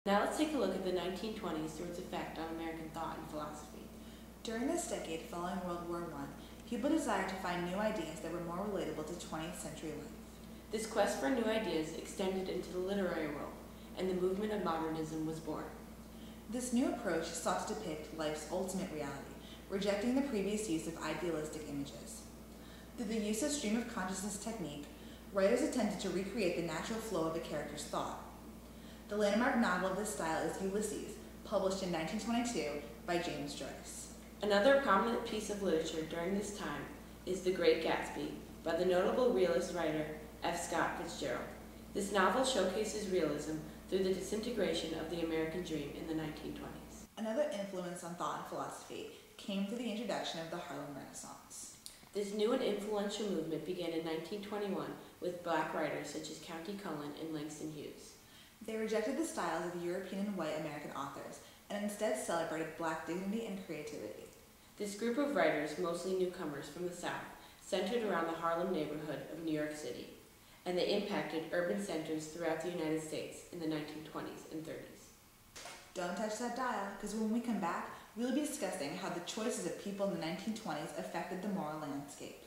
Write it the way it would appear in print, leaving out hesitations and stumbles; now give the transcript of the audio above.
Now let's take a look at the 1920s through its effect on American thought and philosophy. During this decade following World War I, people desired to find new ideas that were more relatable to 20th century life. This quest for new ideas extended into the literary world, and the movement of modernism was born. This new approach sought to depict life's ultimate reality, rejecting the previous use of idealistic images. Through the use of stream of consciousness technique, writers attempted to recreate the natural flow of a character's thought. The landmark novel of this style is Ulysses, published in 1922 by James Joyce. Another prominent piece of literature during this time is The Great Gatsby by the notable realist writer F. Scott Fitzgerald. This novel showcases realism through the disintegration of the American dream in the 1920s. Another influence on thought and philosophy came through the introduction of the Harlem Renaissance. This new and influential movement began in 1921 with black writers such as Countee Cullen and Langston Hughes. They rejected the styles of European and white American authors and instead celebrated black dignity and creativity. This group of writers, mostly newcomers from the South, centered around the Harlem neighborhood of New York City, and they impacted urban centers throughout the United States in the 1920s and 30s. Don't touch that dial, because when we come back, we'll be discussing how the choices of people in the 1920s affected the moral landscape.